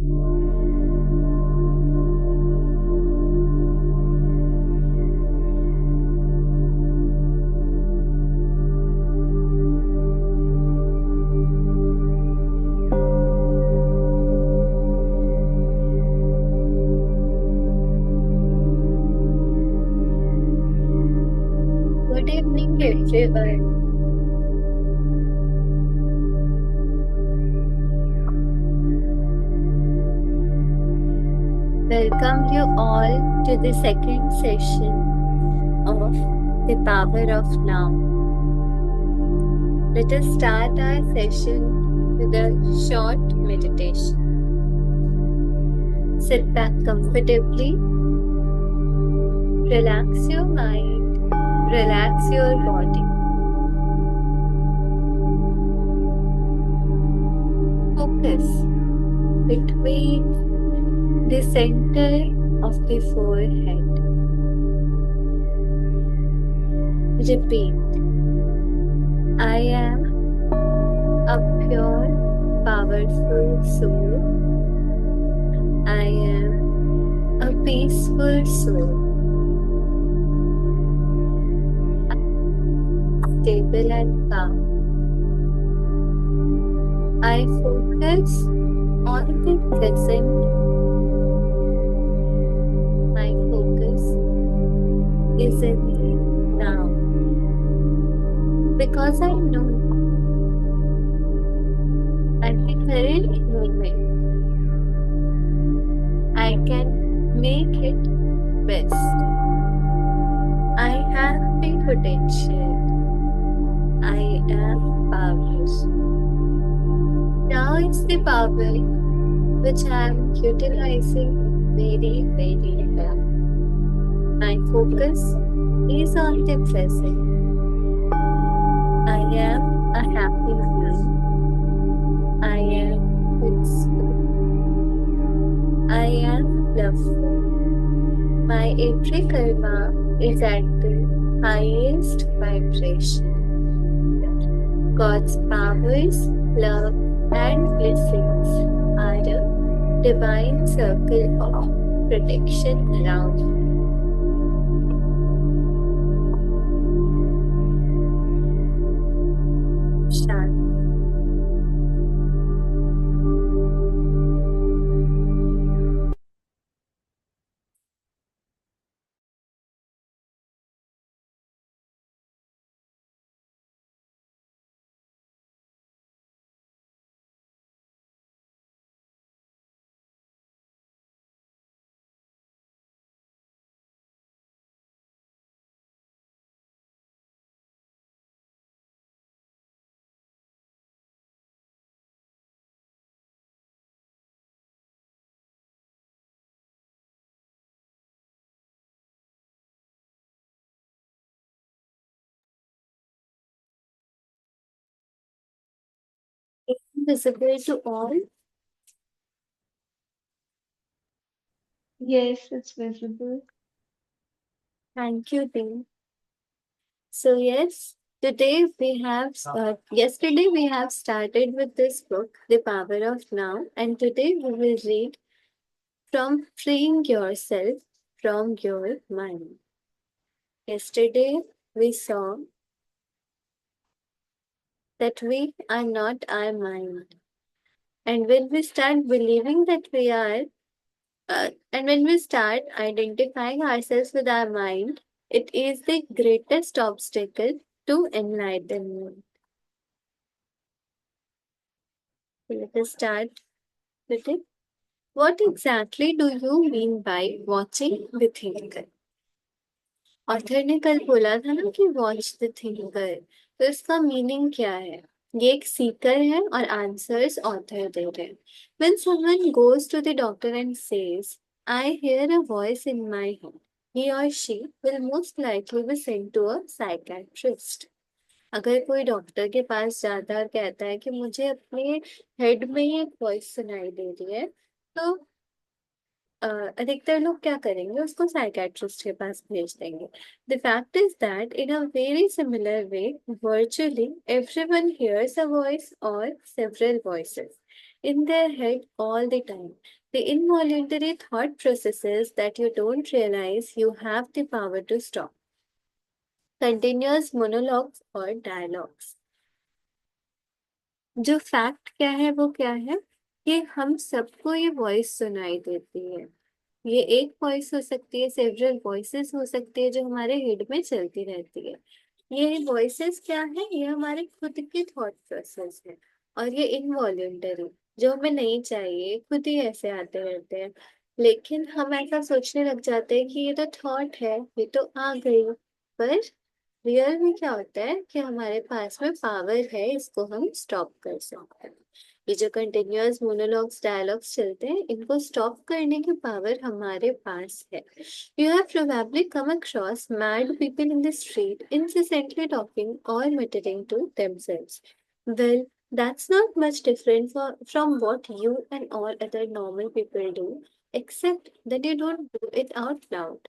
Good evening, everyone. Welcome you all to the second session of The Power of Now. Let us start our session with a short meditation. Sit back comfortably, relax your mind, relax your body. Focus between the center of the forehead. Repeat. I am a pure, powerful soul. I am a peaceful soul. Stable and calm. I focus on the present. My focus is in the now. Because I know at the current moment I can make it best. I have the potential. I am powerless. Now it's the power which I am utilizing very, very well. My focus is on the present. I am a happy being. I am peaceful. I am loveful. My every karma is at the highest vibration. God's powers, love, and blessings are a divine circle of protection around me. Shanti. Is it visible to all? Yes, it's visible. Thank you, Dean. So yes, yesterday we have started with this book, The Power of Now, and today we will read from Freeing Yourself from Your Mind. Yesterday we saw that we are not our mind. And when we start believing that we are, and when we start identifying ourselves with our mind, it is the greatest obstacle to enlightenment. So let us start with it. What exactly do you mean by watching the thinker? Author ने कल बोला था ना कि watch the thinker, तो इसका meaning क्या है? ये एक सीकर है और आंसर्स ऑथर दे रहे हैं. When someone goes to the doctor and says, I hear a voice in my head, he or she will most likely be sent to a psychiatrist. अगर कोई डॉक्टर के पास जाता है और कहता है कि मुझे अपने हेड में ही एक वॉइस सुनाई दे रही है, तो अधिकतर लोग क्या करेंगे, उसको साइकेट्रिस्ट के पास भेज देंगे. The fact is that in a very similar way, virtually everyone hears a voice और several voices. in their head all the time. The involuntary thought processes that you don't realize you have the power to stop. Continuous monologues or dialogues. जो fact क्या है वो क्या है कि हम सबको ये वॉइस सुनाई देती है। ये एक वॉइस हो सकती है, सेवरल वॉइसेस हो सकती है जो हमारे हेड में चलती रहती है। ये वॉइसेस क्या है? ये हमारे खुद के थॉट प्रोसेस है और ये इनवॉल्यूंटरी, जो हमें नहीं चाहिए, खुद ही ऐसे आते रहते हैं। लेकिन हम ऐसा सोचने लग जाते हैं कि ये तो थॉट है, ये तो आ गई। पर रियल में क्या होता है कि हमारे पास में पावर है, इसको हम स्टॉप कर सकते हैं। ये जो कंटिन्यूअस मोनोलॉग्स डायलॉग्स चलते हैं, इनको स्टॉप करने की पावर हमारे पास है। You have probably come across mad people in the street incessantly talking or muttering to themselves. Well, that's not much different from what you and all other normal people do, except that you don't do it out loud.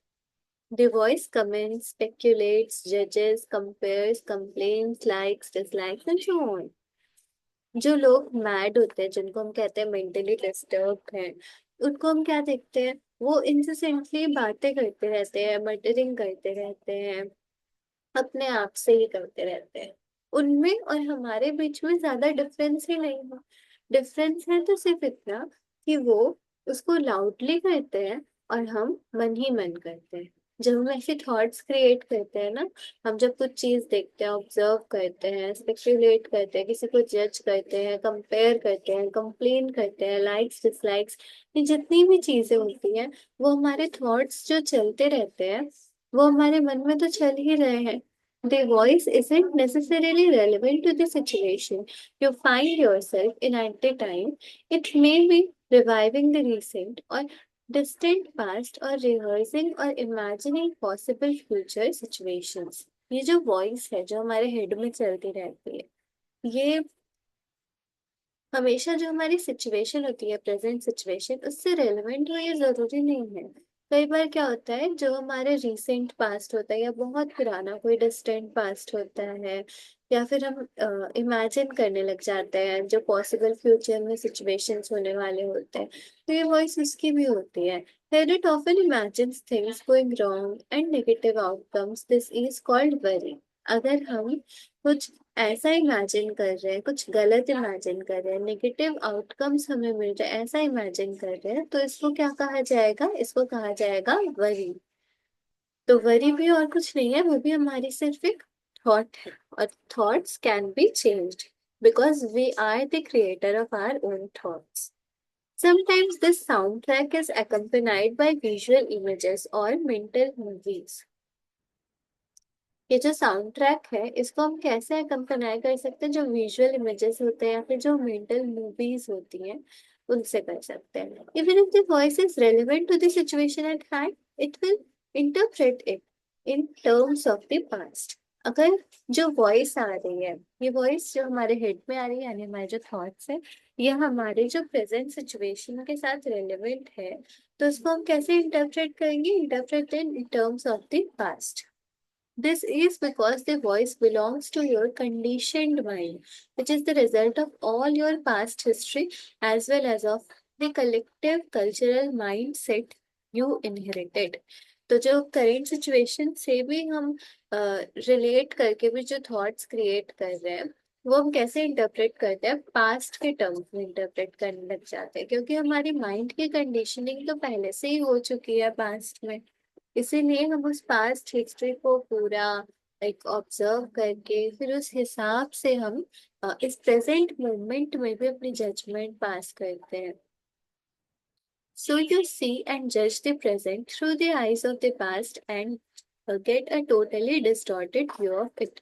The voice comments, speculates, judges, compares, complains, likes, dislikes, and so on. जो लोग mad होते हैं, जिनको हम कहते हैं mentally disturb हैं, उनको हम क्या देखते हैं? वो इंसिस्टेंटली बातें करते रहते हैं, मटरिंग करते रहते हैं, अपने आप से ही करते रहते हैं। उनमें और हमारे बीच में ज्यादा डिफरेंस ही नहीं है। डिफरेंस है तो सिर्फ इतना कि वो उसको लाउडली करते हैं और हम मन ही मन करते हैं। जब हम ऐसे थॉट्स क्रिएट करते हैं ना, हम जब कुछ चीज देखते हैं, ऑब्जर्व करते हैं, स्पेकुलेट करते हैं, किसी को जज करते हैं, कंपेयर करते हैं, कंप्लेन करते हैं, लाइक्स डिसलाइक्स, ये जितनी भी चीजें होती हैं, वो हमारे थॉट्स जो चलते रहते हैं, वो हमारे मन में तो चल ही रहे हैं। The voice isn't necessarily relevant to the situation you find yourself in at the time. It may be reviving the recent or distant past or rehearsing or imagining possible future situations. ये जो voice है जो हमारे head में चलती रहती है, ये हमेशा जो हमारी सिचुएशन होती है, प्रेजेंट सिचुएशन, उससे रेलेवेंट हो ये जरूरी नहीं है। कई बार क्या होता है, जो हमारे रिसेंट पास्ट होता है या बहुत पुराना कोई डिस्टेंट पास्ट होता है, या फिर हम इमेजिन करने लग जाते हैं जो पॉसिबल फ्यूचर में सिचुएशंस होने वाले होते हैं, तो ये वॉइस उसकी भी होती है। Here it often imagines things going wrong and negative outcomes. This is called worry. अगर हम कुछ ऐसा इमेजिन कर रहे हैं, कुछ गलत इमेजिन कर रहे हैं, नेगेटिव आउटकम्स हमें मिल रहे हैं, ऐसा इमेजिन कर रहे हैं, तो इसको क्या कहा जाएगा? इसको कहा जाएगा वरी। तो वरी भी और कुछ नहीं है, वो भी हमारी सिर्फ एक थॉट है। और thoughts can be changed because we are the creator of our own thoughts. Sometimes this soundtrack is accompanied by visual images or mental movies. ये जो साउंड ट्रैक है, इसको हम कैसे अकम्पनाई कर सकते हैं? जो विजुअल इमेजेस होते हैं या फिर जो मेंटल मूवीज होती हैं, उनसे कर सकते हैं। Even if the voice is relevant to the situation at hand, it will interpret it in terms of the past. अगर जो वॉइस आ रही है, ये वॉइस जो हमारे हेड में आ रही है, यानी हमारे जो थॉट्स है, ये हमारे जो प्रेजेंट सिचुएशन के साथ रेलेवेंट है, तो उसको हम कैसे इंटरप्रेट करेंगे? Interpret in terms of the past. This is because the voice belongs to your conditioned mind, which is the result of all your past history as well as of the collective cultural mindset you inherited. तो जो current situation से भी हम relate करके भी जो thoughts create कर रहे हैं, वो हम कैसे इंटरप्रेट करते हैं? पास्ट के टर्म्स में इंटरप्रेट करने लग जाते हैं, क्योंकि हमारी माइंड की कंडीशनिंग तो पहले से ही हो चुकी है पास्ट में। इसीलिए हम उस पास्ट हिस्ट्री को पूरा एक ऑब्जर्व करके फिर उस हिसाब से हम इस प्रेजेंट मोमेंट में भी अपनी जजमेंट पास करते हैं. So you see and judge the present through the eyes of the past and get a totally distorted view of it.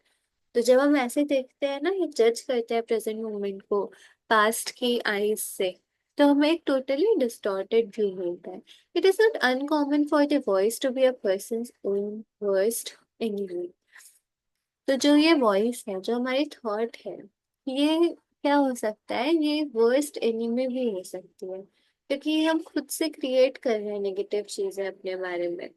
तो जब हम ऐसे देखते हैं ना, ये जज करते हैं प्रेजेंट मोमेंट को पास्ट की आईज से, तो हमें एक टोटली डिस्टॉर्टेड व्यू मिलता है. It is not uncommon for the voice to be a person's own worst anyway. तो जो ये वॉइस है, जो हमारी थॉट है, ये क्या हो सकता है? ये वर्स्ट एनिमी भी हो सकती है, क्योंकि हम खुद से क्रिएट कर रहे हैं नेगेटिव चीजें अपने बारे में.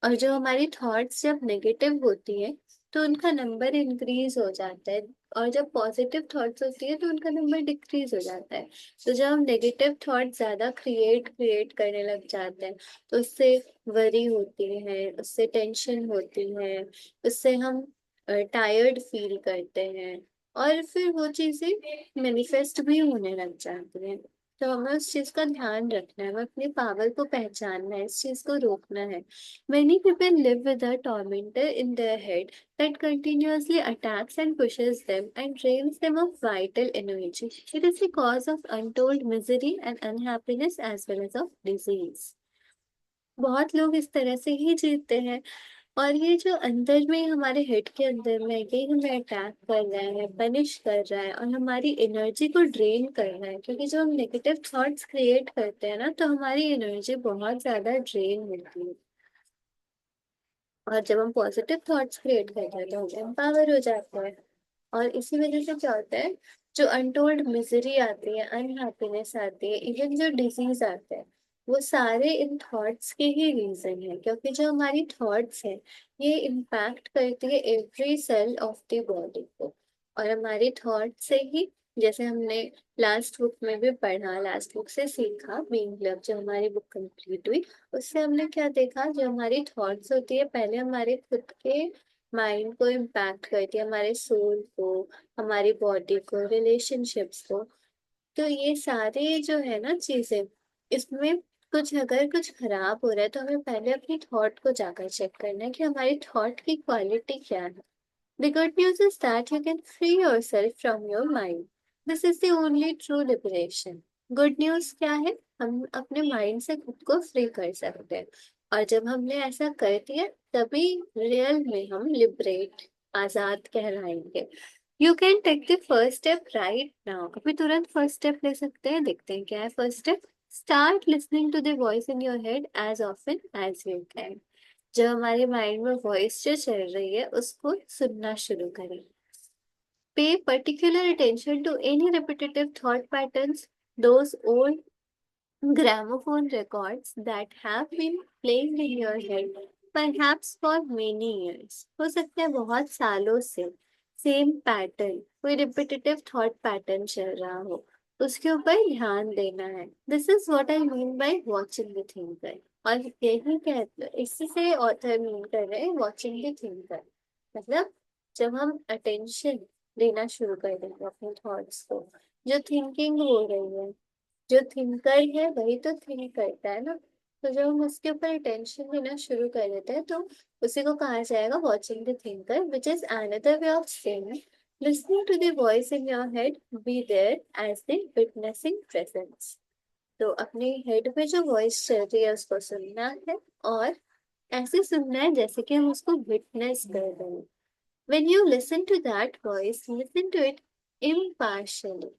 और जो हमारी थॉट्स जब नेगेटिव होती है, तो उनका नंबर इंक्रीज हो जाता है। और जब पॉजिटिव थॉट्स होती है तो उनका नंबर डिक्रीज हो जाता है। तो जब हम नेगेटिव थॉट ज्यादा क्रिएट करने लग जाते हैं तो उससे वरी होती है, उससे टेंशन होती है, उससे हम टायर्ड फील करते हैं, और फिर वो चीजें मैनिफेस्ट भी होने लग जाती हैं। तो हमें उस चीज का ध्यान रखना है, हमें अपनी पावर को पहचानना है, इस चीज को रोकना है। Many people live with a tormentor in their head that continuously attacks and pushes them and drains them of vital energy. It is the cause of untold misery and unhappiness as well as of disease. बहुत लोग इस तरह से ही जीते हैं। और ये जो अंदर में हमारे हेड के अंदर में ये हमें अटैक कर रहा है, पनिश कर रहा है और हमारी एनर्जी को ड्रेन कर रहा है, क्योंकि जब हम नेगेटिव थॉट्स क्रिएट करते हैं ना तो हमारी एनर्जी बहुत ज्यादा ड्रेन होती है। और जब हम पॉजिटिव थॉट्स क्रिएट करते हैं तो हम एम्पावर हो जाते हैं। और इसी वजह से क्या होता है, जो अनटोल्ड मिजरी आती है, अनहैप्पीनेस आती है, इवन जो डिजीज आते हैं, वो सारे इन थॉट्स के ही रीजन है। क्योंकि जो हमारी थॉट्स है ये इम्पैक्ट करती है every cell of the body को। और हमारी थॉट से ही, जैसे हमने लास्ट बुक में भी पढ़ा, लास्ट बुक से सीखा, बीइंग लव, जो हमारी बुक कंप्लीट हुई, उससे हमने क्या देखा, जो हमारी थॉट्स होती है पहले हमारे खुद के माइंड को इम्पैक्ट करती है, हमारे सोल को, हमारी बॉडी को, रिलेशनशिप्स को। तो ये सारे जो है ना चीजें, इसमें कुछ अगर कुछ खराब हो रहा है तो हमें पहले अपनी थॉट को जाकर चेक करना है कि हमारी थॉट की क्वालिटी क्या है। The good news is that you can free yourself from your mind. This is the only true liberation. Good news क्या है, हम अपने माइंड से खुद को फ्री कर सकते हैं। और जब हमने ऐसा कर दिया तभी रियल में हम लिबरेट, आजाद कहलाएंगे। You can take the first step right now. अभी तुरंत फर्स्ट स्टेप ले सकते हैं। देखते हैं क्या है first step. Start listening to the voice in your head as often as you can. जो हमारे माइंड में वॉइस जो चल रही है उसको सुनना शुरू करें। Pay particular attention to any repetitive thought patterns, those old gramophone records that have been playing in your head perhaps for many years. हो सकता है बहुत सालों से सेम पैटर्न, कोई रिपीटेटिव थॉट पैटर्न चल रहा हो, उसके ऊपर ध्यान देना है। This is what I mean by watching the thinker. और यही कहते, इसी से ऑथर मीन कर रहे हैं वॉचिंग द थिंकर। मतलब जब हम अटेंशन देना शुरू कर देंगे अपने थॉट्स को, जो थिंकिंग हो रही है, जो थिंकर है वही तो थिंक करता है ना। तो जब हम उसके ऊपर अटेंशन देना शुरू कर देते हैं तो उसी को कहा जाएगा watching the thinker, which is another way of saying listening to the voice in your head, be there as the witnessing presence. तो अपने हेड में जो वॉइस चल रही है उसको सुनना है, और ऐसे सुनना है जैसे कि हम उसको विटनेस कर रहे हैं। When you listen to that voice, listen to it impartially.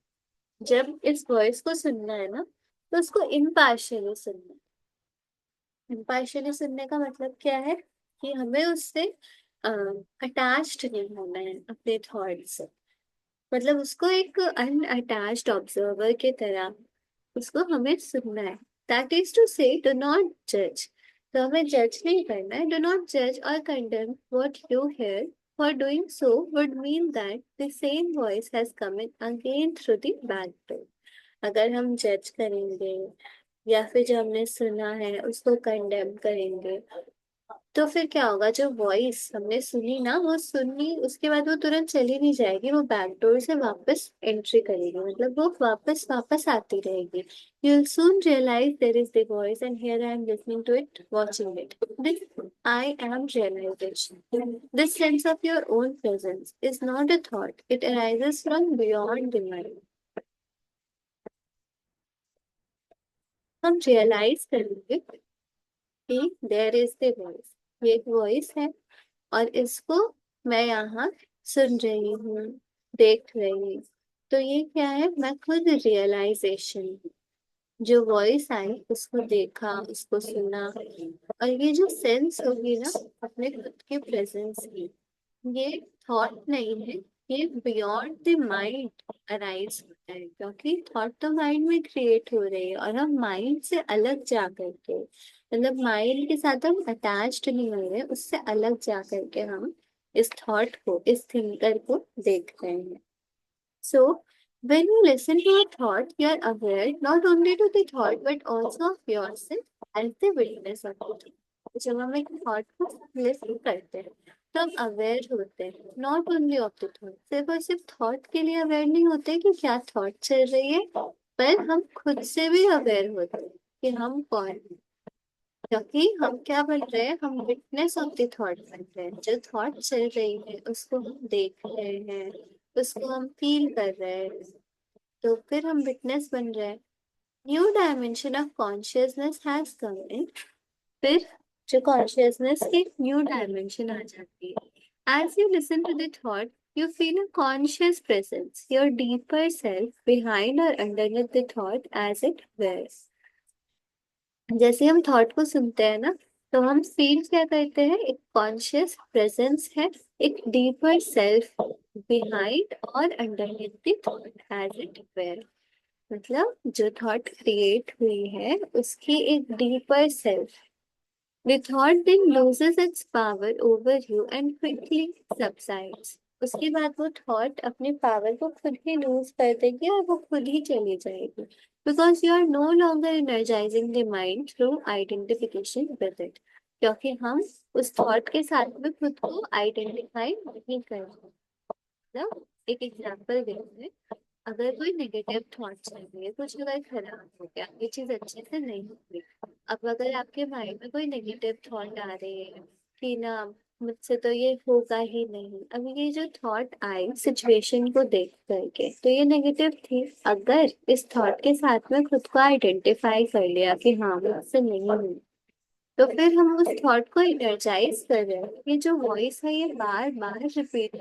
जब इस वॉइस को सुनना है ना तो उसको इम्पार्शियली सुनना है। इम्पार्शियली सुनने का मतलब क्या है, कि हमें उससे अटैच्ड नहीं होना है अपने थॉट से। मतलब उसको एक अनअटैच्ड ऑब्जर्वर के तरह उसको हमें सुनना है। दैट इज टू से डू नॉट जज। तो हमें जज नहीं करना है। डू नॉट जज और condemn what you hear, for doing so would mean that the same voice has come in again through the back door. अगर हम जज करेंगे या फिर जो हमने सुना है उसको कंडेम करेंगे तो फिर क्या होगा, जो वॉइस हमने सुनी ना वो सुनी उसके बाद वो तुरंत चली नहीं जाएगी, वो बैकडोर से वापस एंट्री करेगी, मतलब वो वापस वापस आती रहेगी। You'll soon realize there is the voice and here I am listening to it, watching it. This I am realization. This sense of your own presence is not a thought. It arises from beyond the mind. हम realise करेंगे कि there is the voice, ये एक voice है और इसको मैं यहाँ सुन रही हूँ, देख रही हूँ। तो ये क्या है, मैं खुद रियलाइजेशन, जो वॉइस आई उसको देखा, उसको सुना, और ये जो सेंस होगी ना अपने खुद के प्रेजेंस की, ये थॉट नहीं है, ये बियॉन्ड द माइंड अराइज होता है। क्योंकि थॉट तो माइंड में क्रिएट हो रही है और हम माइंड से अलग जा करके, मतलब माइंड के साथ हम अटैच्ड नहीं हो रहे, उससे अलग जा करके हम इस थॉट को, इस थिंकर को देख रहे हैं। So, when you listen to a thought, you are aware not only to the thought but also of yourself as the witness of it. जब हम एक थॉट को लिसन करते हैं तो हम अवेयर होते हैं not only of the thought, सिर्फ और सिर्फ थॉट के लिए अवेयर नहीं होते कि क्या थॉट चल रही है, पर हम खुद से भी अवेयर होते हैं कि हम कौन हैं। क्योंकि हम क्या बन रहे हैं, हम विटनेस ऑफ द थॉट बन रहे हैं। जो थॉट चल रही है उसको हम देख रहे हैं, उसको हम फील कर रहे हैं, तो फिर हम विटनेस बन रहे हैं। New dimension of consciousness has come in. फिर जो कॉन्शियसनेस की न्यू डायमेंशन आ जाती है। As you listen to the thought you feel a conscious presence, your deeper self behind or underneath the thought as it were। जैसे हम thought को सुनते हैं ना, तो हम फील क्या करते हैं, एक कॉन्शियस प्रेजेंस है, एक डीपर सेल्फ बिहाइंड और underneath the thought as it were. मतलब जो थॉट क्रिएट हुई है उसकी एक deeper self. The thought then loses its power over you and quickly subsides। उसके बाद वो थॉट अपने पावर को खुद ही लूज कर देगी और वो खुद ही चली जाएगी। Because you are no longer energising the mind through identification with it. क्योंकि हम उस थॉट के साथ में खुद को आइडेंटिफाई नहीं कर रहे। मतलब एक एग्जाम्पल देते हैं, अगर कोई नेगेटिव थॉट चल रही है, कुछ अगर खराब हो गया, ये चीज अच्छे से नहीं हुई, अब अगर आपके माइंड में कोई नेगेटिव थॉट आ रही है कि ना मुझसे तो ये होगा ही नहीं, अब ये जो थॉट आई सिचुएशन को देख करके तो ये नेगेटिव थी। अगर इस थॉट के साथ में खुद को आइडेंटिफाई कर लिया कि हाँ मुझसे नहीं हुई, तो फिर हम उस थॉट को एनर्जाइज कर रहे हैं। ये जो वॉइस है ये बार बार रिपीट,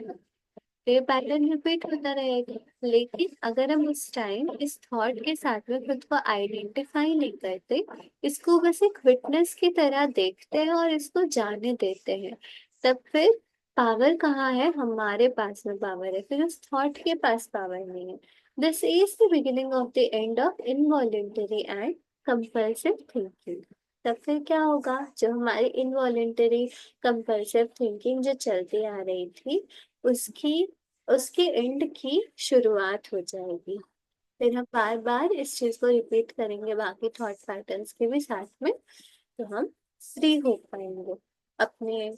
तो ये पैटर्न रिपीट होता रहेगा। लेकिन अगर हम उस टाइम इस थॉट के साथ में खुद को आइडेंटिफाई नहीं करते, इसको बस एक विटनेस की तरह देखते हैं और इसको जाने देते हैं, तब फिर पावर कहाँ है, हमारे पास में पावर है, फिर उस थॉट के पास पावर नहीं है। This is the beginning of the end of involuntary and compulsive thinking. तब फिर क्या होगा, जो हमारी इनवॉलेंटरी कंपल्सिव थिंकिंग जो चलती आ रही थी, उसकी उसके एंड की शुरुआत हो जाएगी। फिर हम बार बार इस चीज को रिपीट करेंगे बाकी थॉट पैटर्न्स के भी साथ में, तो हम फ्री हो पाएंगे, अपने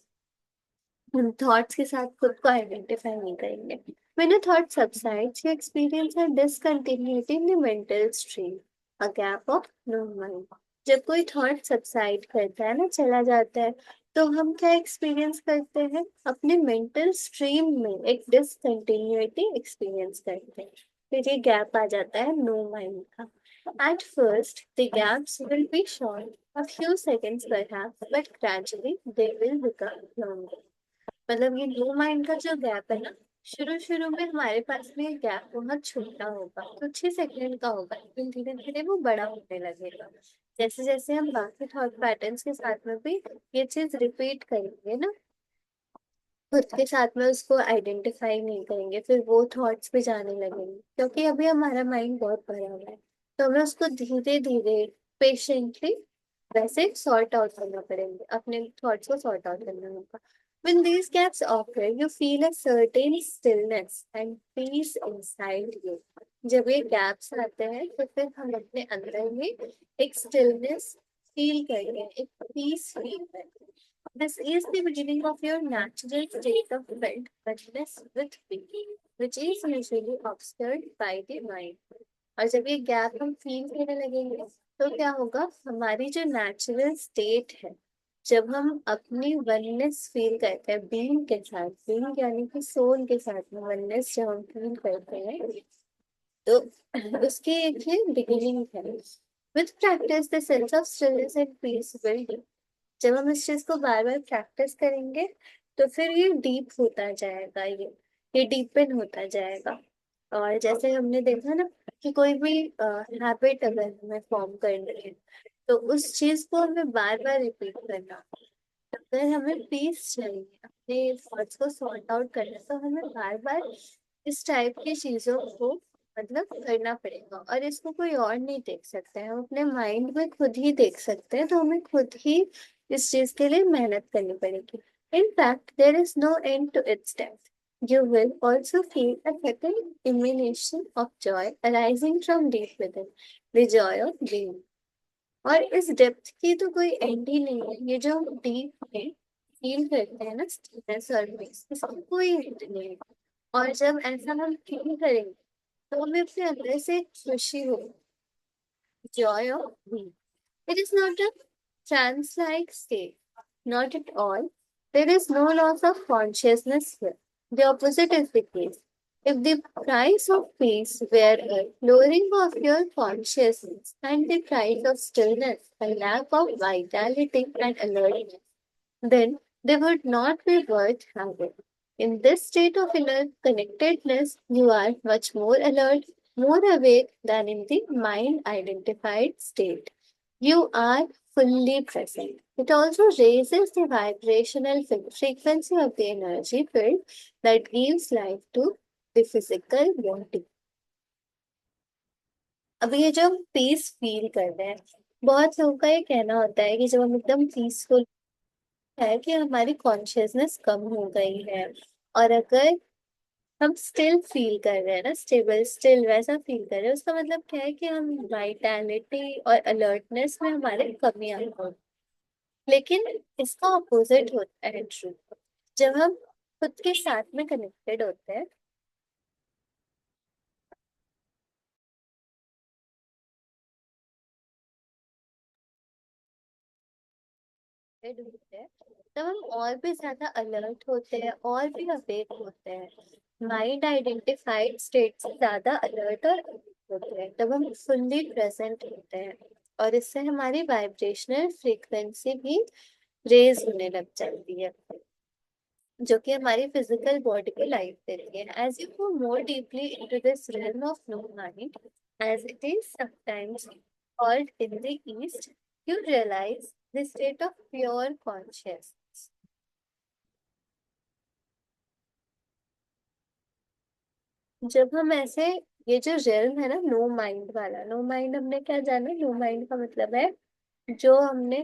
थॉट्स के साथ खुद को आइडेंटिफाई नहीं करेंगे। When a thought subsides, you experience a discontinuity in the mental stream, a gap of no mind। जब कोई थॉट सबसाइड करता है ना, चला जाता है, तो हम क्या एक्सपीरियंस करते हैं, अपने मेंटल स्ट्रीम में एक डिसकंटिन्यूटी एक्सपीरियंस करते हैं। फिर ये गैप आ जाता है नो माइंड का। At first, the gaps will be short, a few seconds perhaps, but gradually they will become longer। मतलब ये नो माइंड का जो गैप है ना, शुरू शुरू में हमारे पास में ये गैप बहुत छोटा होगा, कुछ ही सेकंड का होगा, लेकिन धीरे धीरे वो बड़ा होने लगेगा। जैसे जैसे हम बाकी थॉट पैटर्न्स के साथ में भी ये चीज रिपीट करेंगे ना, खुद के साथ में उसको आइडेंटिफाई नहीं करेंगे, फिर वो थॉट्स भी जाने लगेंगे, क्योंकि अभी हमारा माइंड बहुत भरा हुआ है। तो हमें उसको धीरे धीरे पेशेंटली वैसे सॉर्ट आउट करना पड़ेंगे, अपने थॉट्स को सॉर्ट आउट करना होगा। When these gaps occur, you feel a certain stillness and peace inside you। जब ये गैप्स आते हैं तो फिर हम अपने अंदर में एक स्टिलनेस फील करेंगे, एक पीस फील करेंगे। This is the beginning of your natural state of felt oneness with being, which is usually obscured by the mind। और जब ये गैप हम फील करने लगेंगे तो क्या होगा, हमारी जो नेचुरल स्टेट है, जब हम अपनी वननेस फील करते हैं बीइंग के साथ, बीइंग यानी कि सोल के साथ में वननेस जब हम फील करते हैं, तो उसकी एक ही बिगिनिंग है। With practice the sense of stillness and peace will. जब हम इस चीज को बार बार प्रैक्टिस करेंगे तो फिर ये डीप होता जाएगा, ये डीपन होता जाएगा। और जैसे हमने देखा ना कि कोई भी हैबिट अगर हमें फॉर्म करनी है, तो उस चीज को हमें बार बार रिपीट करना। अगर हमें पीस चाहिए, अपने थॉट्स को सॉर्ट आउट करना, तो हमें बार बार इस टाइप की चीजों को मतलब करना पड़ेगा, और इसको कोई और नहीं देख सकता है, हम अपने माइंड में खुद ही देख सकते हैं। तो हमें खुद ही इस चीज के लिए मेहनत करनी पड़ेगी। In fact, there is no end to its depth. You will also feel a certain emanation of joy arising from deep within, the joy of being. और इस डेप्थ की तो कोई एंड ही नहीं है। ये जो हम डीप में फील करते हैं ना, स्टिलनेस और पीस, इसका कोई एंड नहीं है। और जब ऐसा हम फील करेंगे तो हमें अपने अंदर से एक खुशी हो, joy of being. It is not a trance-like state, not at all. There is no loss of consciousness here. The opposite is the case. If the price of peace were a lowering of your consciousness and the price of stillness a lack of vitality and alertness, then they would not be worth having. In this state of inner connectedness, you are much more alert, more awake than in the mind identified state. You are fully present. It also raises the vibrational frequency of the energy field that gives life to the physical body. अब ये जो हम peace feel कर रहे हैं, बहुत लोगों का ये कहना होता है कि जब हम एकदम पीसफुल है कि हमारी कॉन्शियसनेस कम हो गई है। और अगर हम स्टिल फील कर रहे हैं ना, स्टेबल स्टिल वैसा फील कर रहे हैं, उसका मतलब क्या है कि हम वाइटैलिटी और अलर्टनेस में हमारे कमी आ रही। लेकिन इसका अपोजिट होता है ट्रू। जब हम खुद के साथ में कनेक्टेड होते हैं, तब हम और भी ज्यादा अलर्ट होते हैं और भी अवेक होते हैं। माइंड आइडेंटिफाइड स्टेट से ज्यादा अलर्ट और awake होते हैं। तब हम फुल्ली प्रेजेंट होते हैं और इससे हमारी वाइब्रेशनल फ्रीक्वेंसी भी रेज होने लग जाती है, जो कि हमारी फिजिकल बॉडी को लाइफ देती है। As you go more deeply into this realm of no mind, as it is sometimes called in the East, you realize the state of pure consciousness. जब हम ऐसे, ये जो realm है ना नो माइंड वाला, नो माइंड हमने क्या जाना, नो माइंड का मतलब है जो हमने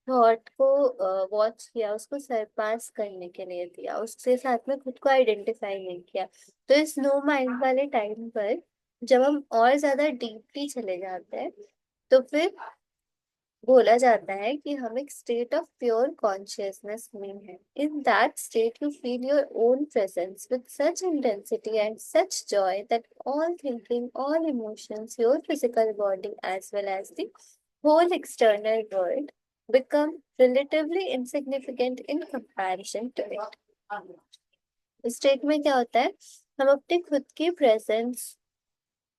थॉट को वॉच किया, उसको सरपास करने के लिए दिया, उसके साथ में खुद को आइडेंटिफाई नहीं किया। तो इस नो माइंड वाले टाइम पर जब हम और ज्यादा डीपली चले जाते हैं, तो फिर बोला जाता है कि हम एक स्टेट ऑफ प्योर कॉन्शियसनेस में है। In that state you feel your own presence with such intensity and such Joy that all thinking, all emotions, your physical body as well as the whole external world become relatively insignificant in comparison to it. इस state में क्या होता है, हम अपने खुद की presence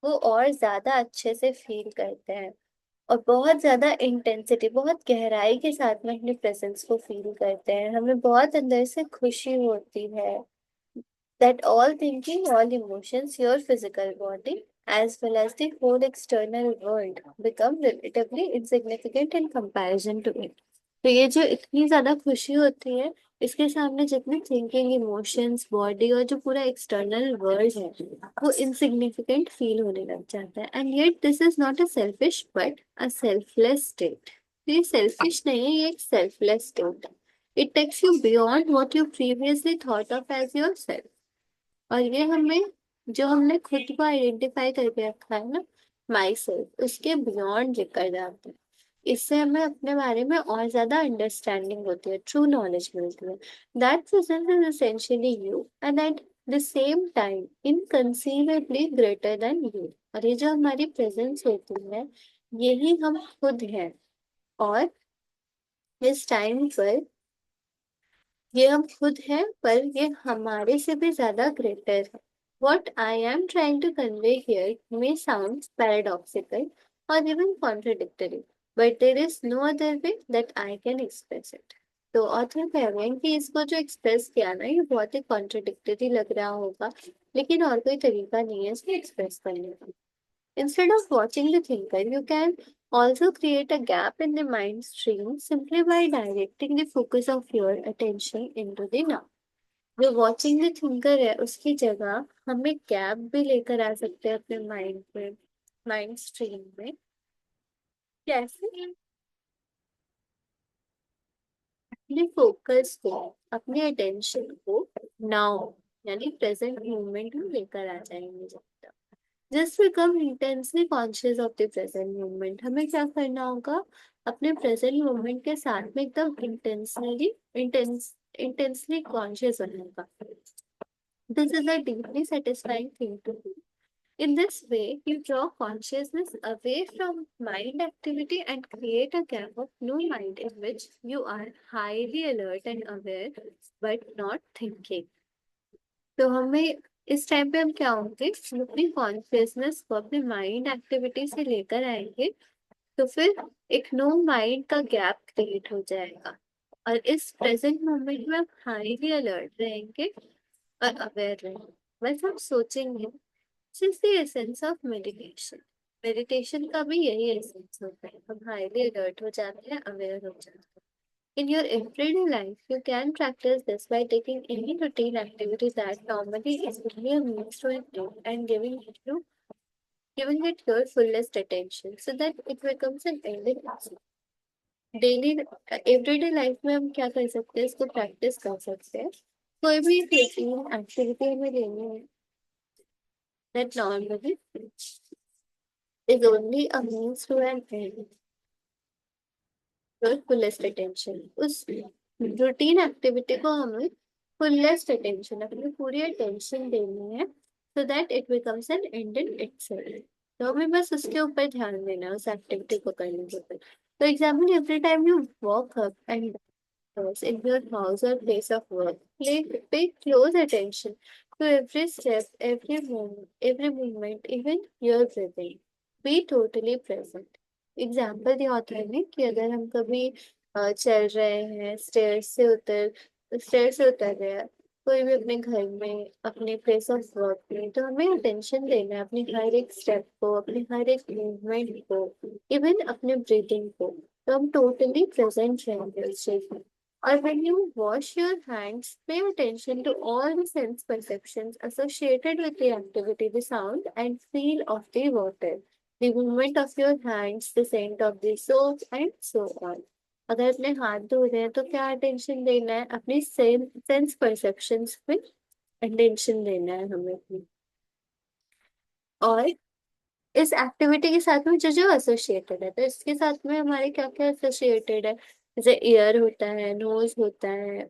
को और ज्यादा अच्छे से फील करते हैं और बहुत ज्यादा इंटेंसिटी, बहुत गहराई के साथ में अपनी प्रेजेंस को फील करते हैं। हमें बहुत अंदर से खुशी होती है that all thinking, all emotions, your physical body, as well as the whole external world, become relatively insignificant in comparison to it. तो ये जो इतनी ज्यादा खुशी होती है, इसके सामने जितनी थिंकिंग, इमोशंस, बॉडी और जो पूरा एक्सटर्नल वर्ल्ड है, वो इनसिग्निफिकेंट फील होने लग जाता है। And yet this is not a selfish but a selfless state. ये सेल्फिश नहीं है, ये एक selfless state. It takes you beyond what you previously thought of as your self. और ये हमें, जो हमने खुद को आइडेंटिफाई करके रखा है ना, माई सेल्फ, उसके बियॉन्ड लेकर जाते हैं। इससे हमें अपने बारे में और ज्यादा अंडरस्टैंडिंग होती है, ट्रू नॉलेज मिलती है। That presence is essentially you and at the same time inconceivably greater than you. और ये जो हमारी प्रेजेंस होती है, यही हम खुद हैं। और इस टाइम पर ये हम खुद हैं, पर ये हमारे से भी ज्यादा ग्रेटर है। What I am trying to convey here may sound paradoxical or even contradictory, but there is no other way that I can express it. तो ऑथर कह रहे हैं कि इसको जो एक्सप्रेस किया ना, ये बहुत ही कॉन्ट्रडिक्टरी लग रहा होगा, लेकिन और कोई तरीका नहीं है इसको एक्सप्रेस करने का। Instead of watching the thinker, you can also create a gap in the mind stream simply by directing the focus of your attention into the now. जो वॉचिंग द थिंकर है, उसकी जगह हम एक गैप भी लेकर आ सकते हैं अपने माइंड में, माइंड स्ट्रीम में। कैसे? अपने फोकस को, अपने अटेंशन को नाउ यानी प्रेजेंट मोमेंट में लेकर आ जाएंगे जब तक। Just become intensely conscious of the present moment. हमें क्या करना होगा, अपने प्रेजेंट मोमेंट के साथ में एकदम इंटेंसली कॉन्शियस होने का। This is a deeply satisfying thing to do. In this way, you draw consciousness away from mind activity and create a gap of no mind in which you are highly alert and aware but not thinking. तो हमें इस time पे हम क्या होंगे, हम अपनी consciousness को अपने माइंड एक्टिविटी से लेकर आएंगे। तो फिर एक नो माइंड का गैप क्रिएट हो जाएगा और इस प्रेजेंट मोमेंट में हम हाईली अलर्ट रहेंगे और अवेयर रहेंगे। बस हम सोचेंगे। This is the essence of meditation. Meditation का भी यही एसेंस होता है, हम हाईली अलर्ट हो जाते हैं, अवेयर हो जाते हैं। In your everyday life, you can practice this by taking any routine activity that normally is only a means to an end and giving it your fullest attention so that it becomes an end in itself. Daily everyday life में हम क्या कर सकते हैं, इसको practice कर सकते हैं। कोई भी रूटीन एक्टिविटी हमें लेनी है that normally is only a means to an end. Your fullest attention. उस रूटीन एक्टिविटी को हमें fullest attention, अपनी पूरी attention देनी है so that it becomes an end in itself. तो हमें बस उसके ऊपर ध्यान देना है, उस एक्टिविटी को करने के ऊपर। For example, every time you walk up and down in your house or place of work, pay close attention to every step, every movement, even your breathing. Be totally present. Example दिया होता है ना कि अगर हम कभी चल रहे हैं, स्टेयर से उतर रहे हैं, कोई भी अपने घर में, अपने प्लेस ऑफ वर्क में, तो हमें अटेंशन देना है अपनी हर एक स्टेप को, अपनी हर एक मूवमेंट को, इवन अपने ब्रीदिंग को। तो हम टोटली प्रेजेंट रहेंगे उस चीज में। और when you wash your hands, pay attention to all the sense perceptions associated with the activity, the sound and feel of the water, the movement of your hands, the scent of the soap, and so on. अगर अपने हाथ धो रहे हैं तो क्या attention देना है, अपनी सेंस परसेप्शंस पे अटेंशन देना है हमें अपनी। और इस एक्टिविटी के साथ में जो जो एसोसिएटेड है, तो इसके साथ में हमारे क्या क्या एसोसिएटेड है, जैसे ईयर होता है, नोज होता है,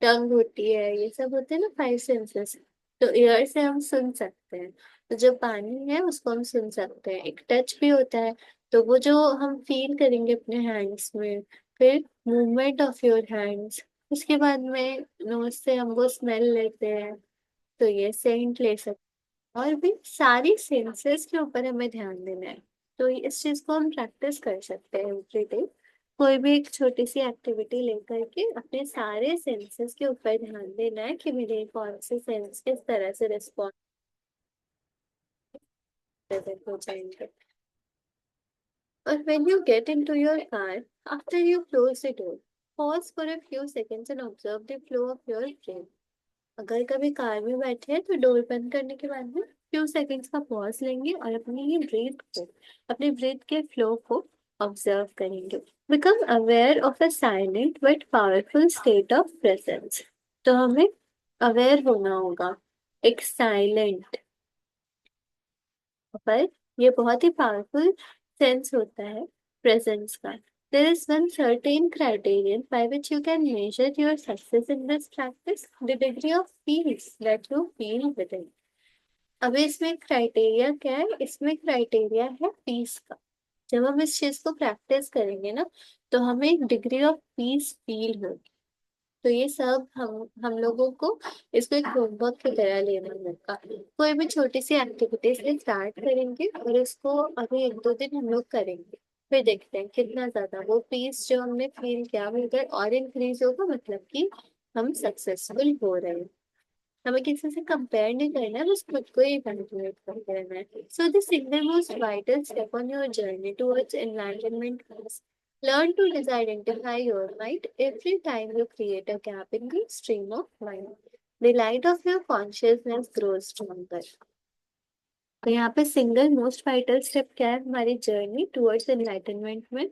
टंग होती है, ये सब होते हैं ना 5 सेंसेस। तो ईयर से हम सुन सकते हैं, तो जो पानी है उसको हम सुन सकते हैं। एक टच भी होता है, तो वो जो हम फील करेंगे अपने हैंड्स में। फिर मूवमेंट ऑफ योर हैंड्स। उसके बाद में नोज से हम वो स्मेल लेते हैं, तो ये सेंट ले सकते हैं। और भी सारी सेंसेस के ऊपर हमें ध्यान देना है। तो इस चीज को हम प्रैक्टिस कर सकते हैं एवरीडे। कोई भी एक छोटी सी एक्टिविटी लेकर के अपने सारे सेंसेस के ऊपर ध्यान देना है कि मेरे कौन से सेंस किस तरह से रिस्पॉन्ड हो जाएंगे। और when you get into your car, after you close the door, pause for a few seconds and observe the flow of your breath. अगर कभी कार में बैठे हैं तो डोर बंद करने के बाद में फ्यू सेकंड्स का पॉज लेंगे और अपनी ब्रीथ के फ्लो को ऑब्जर्व करेंगे। Become aware of a silent but powerful state of presence. तो हमें अवेयर होना होगा एक साइलेंट, पर ये बहुत ही पावरफुल सेंस होता है प्रेजेंस का। There is one certain criterion by which you can measure your success in this practice, the degree of peace that you feel within. अब इसमें क्राइटेरिया क्या है, इसमें क्राइटेरिया है पीस का। जब हम इस चीज को प्रैक्टिस करेंगे ना, तो हमें एक डिग्री ऑफ पीस फील होगी। तो ये सब हम लोगों को इसको एक होमवर्क की तरह लेना होगा। कोई भी छोटी सी एक्टिविटी से स्टार्ट करेंगे और इसको अभी 1-2 दिन हम लोग करेंगे। फिर देखते हैं कितना ज्यादा वो पीस जो हमने फील किया वो अगर और इंक्रीज होगा, मतलब कि हम सक्सेसफुल हो रहे हैं। हमें किसी से कंपेयर नहीं करना है, बस खुद को ही इवैल्यूएट करते रहना है। So the single most vital step on your journey towards enlightenment is learn to disidentify your mind every time you create a gap in the stream of mind. The light of your consciousness grows stronger. तो यहाँ पे single most vital step क्या है हमारी journey towards enlightenment में,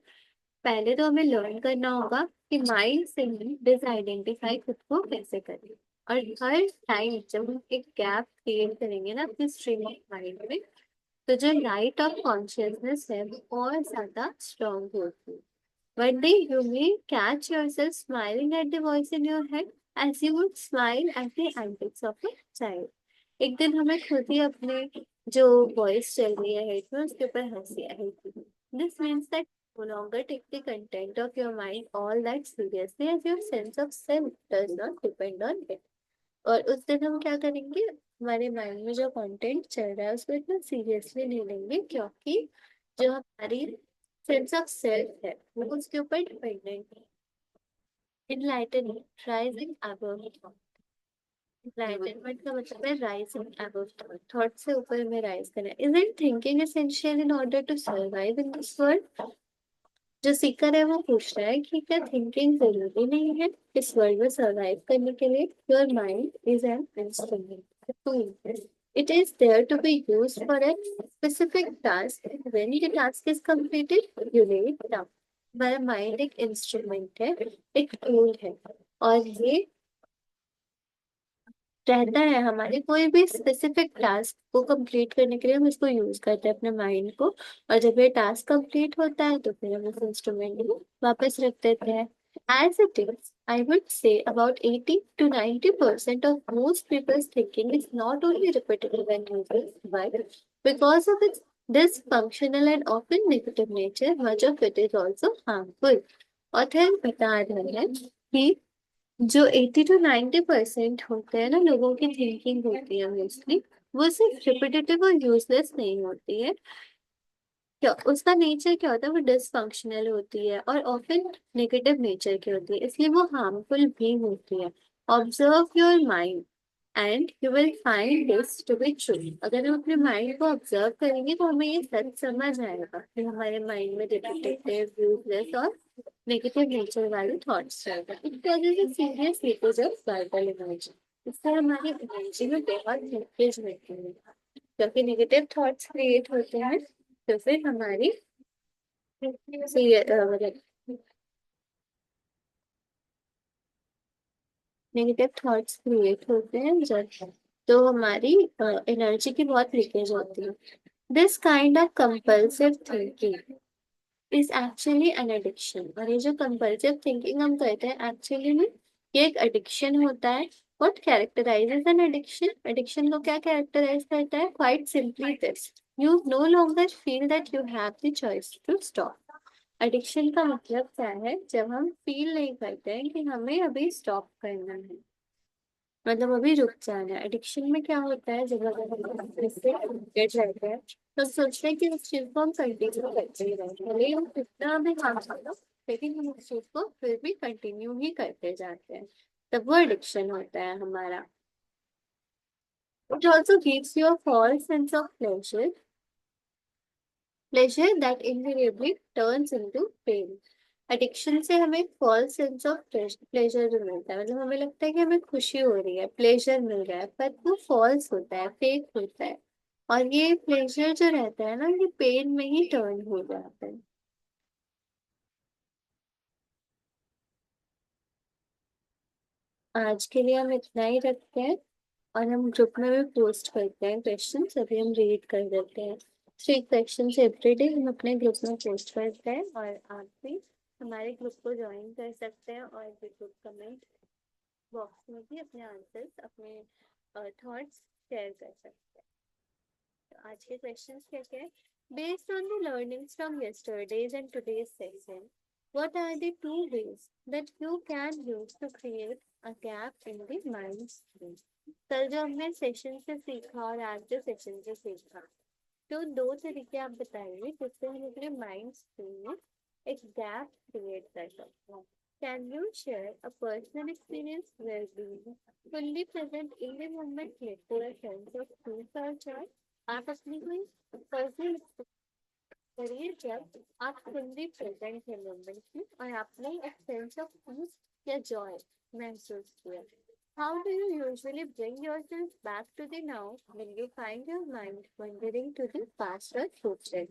पहले तो हमें लर्न करना होगा कि माइंड से ही डिसआइडेंटिफाई खुद को कैसे करें। और हर टाइम जब हम एक गैप क्रिएट करेंगे ना अपने स्ट्रीम ऑफ माइंड में, तो जो लाइट ऑफ कॉन्शियसनेस है वो और ज्यादा स्ट्रॉन्ग होती है। One day you may catch yourself smiling at the voice in your head as you would smile at the antics of a child. एक दिन हमें खुद ही अपने जो वॉइस चल रही है हेड में उसके ऊपर हंसी आएगी। This means that no longer take the content of your mind all that seriously as your sense of self does not depend on it. और उस दिन हम क्या करेंगे, हमारे माइंड में जो कंटेंट चल रहा है उसको इतना सीरियसली नहीं लेंगे, क्योंकि जो हमारी सेंस ऑफ सेल्फ है वो उसके ऊपर डिपेंडेंट है। Enlightenment rising above thought. Enlightenment का मतलब है राइजिंग अबव थॉट, थॉट से ऊपर में राइज करना। Isn't thinking essential in order to survive in this world. जो सीकर है वो पूछ रहा है कि क्या थिंकिंग जरूरी नहीं है इस वर्ल्ड में सर्वाइव करने के लिए। Your mind is an instrument, it is there to be used for a specific task. When the task is completed, you lay it down. हमारा माइंड एक इंस्ट्रूमेंट है, एक टूल है, और ये रहता है हमारे कोई भी स्पेसिफिक टास्क को कंप्लीट करने के लिए हम इसको यूज करते हैं अपने माइंड को। और जब ये टास्क कंप्लीट होता है तो फिर हम उस इंस्ट्रूमेंट को वापस रख देते हैं। As it is, I would say about 80 to 90% of most people's thinking is not only repetitive and useless, but because of its dysfunctional and often negative nature, much of it is also harmful. Author बता रहे हैं कि जो 80 to 90% होते हैं ना लोगों की थिंकिंग होती है मोस्टली, वो सिर्फ रिपीटेटिव और यूजलेस नहीं होती है। क्या उसका नेचर क्या होता है, वो डिसफंक्शनल होती है और ऑफन नेगेटिव नेचर की होती है, इसलिए वो हार्मफुल भी होती है। Observe your mind and you will find this to be true. अगर हम अपने माइंड को ऑब्जर्व करेंगे तो हमें ये सच समझ आएगा कि हमारे माइंड में रिपीटेटिव यूजलेस और नेगेटिव नेचर वाले थॉट्स चल रहे हैं। It causes a serious leakage of vital energy. इससे हमारी एनर्जी में बहुत लीकेज होती है, क्योंकि नेगेटिव थॉट्स क्रिएट होते हैं तो फिर हमारी मतलब नेगेटिव थॉट्स क्रिएट होते हैं जब, तो हमारी एनर्जी की बहुत लीकेज होती है। This kind of compulsive thinking is actually an addiction. और ये जो कंपल्सिव थिंकिंग हम करते हैं एक्चुअली में ये एक एडिक्शन होता है। What characterises an addiction? Addiction को क्या कैरेक्टराइज करता है? Quite simply this, you no longer feel that you have the choice to stop. Addiction का मतलब क्या है? जब हम फील नहीं करते हैं कि हमें अभी स्टॉप करना है, मतलब अभी रुक जाना है। एडिक्शन में क्या होता है, जब अगर हम इससे addicted रहते हैं तो सोचते हैं कि उस चीज को हम कंटिन्यू करते ही रहें, भले ही हम कितना भी काम करो लेकिन हम उस चीज को फिर भी कंटिन्यू ही करते जाते हैं, तब वो एडिक्शन होता है हमारा। It also gives you a false sense of pleasure that invariably turns into pain. Addiction से हमें फॉल्स सेंस ऑफ प्लेजर जो मिलता है, मतलब हमें लगता है कि हमें खुशी हो रही है, प्लेजर मिल रहा है, पर वो फॉल्स होता है, फेक होता है। और ये प्लेजर जो रहता है ना ये पेन में ही टर्न हो जाता है। आज के लिए हम इतना ही रखते हैं, और हम ग्रुप में भी पोस्ट करते हैं क्वेश्चन, अभी हम रीड कर देते हैं। 3 क्वेश्चन एवरीडे हम अपने ग्रुप में पोस्ट करते हैं, और आप भी हमारे ग्रुप को ज्वाइन कर सकते हैं और ग्रुप कमेंट बॉक्स में भी अपने आंसर्स, अपने थॉट्स शेयर कर सकते हैं। तो आज के क्वेश्चंस क्या क्या है? Based on the learnings from yesterday's and today's session, what are the 2 ways that you can use to create a gap in the mind space? कल जो हमने सेशन से सीखा और आज जो सेशन से सीखा, तो 2 तरीके आप बताइए जिससे हम अपने माइंड में एक गैप क्रिएट कर सकते हैं। Can you share a personal experience where being fully present in the moment led to a sense of peace और जॉय? आप अपनी कोई पर्सनल करिए जब आप फुल्ली प्रेजेंट है मोमेंट में और आपने एक सेंस ऑफ पीस या जॉय महसूस किया। How do you usually bring yourself back to the now when you find your mind wandering to the past or future?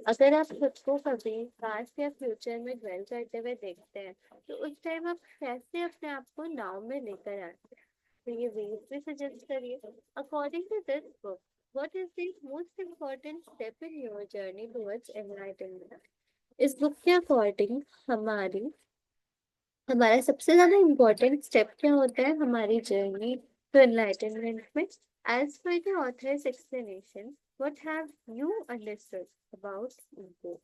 अगर आप खुद को कभी पास्ट या फ्यूचर में ड्वेल करते हुए देखते हैं तो उस टाइम आप कैसे अपने आप को नाउ में लेकर आते हैं? तो ये वेज भी सजेस्ट करिए. According to this book, what is the most important step in your journey towards enlightenment? इस बुक के अकॉर्डिंग हमारा सबसे ज्यादा इम्पोर्टेंट स्टेप क्या होता है हमारी जर्नी टू एनलाइटनमेंट में? As per the author's explanation, what have you understood about ego?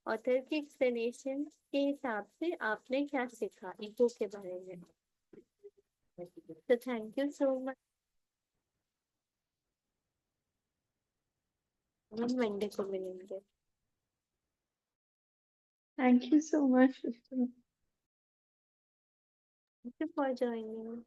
Author की एक्सप्लेनेशन के हिसाब से आपने क्या सीखा ईगो के बारे में? तो थैंक यू सो मच. हम मंडे को मिलेंगे. Thank you so much, sister. Thank you for joining.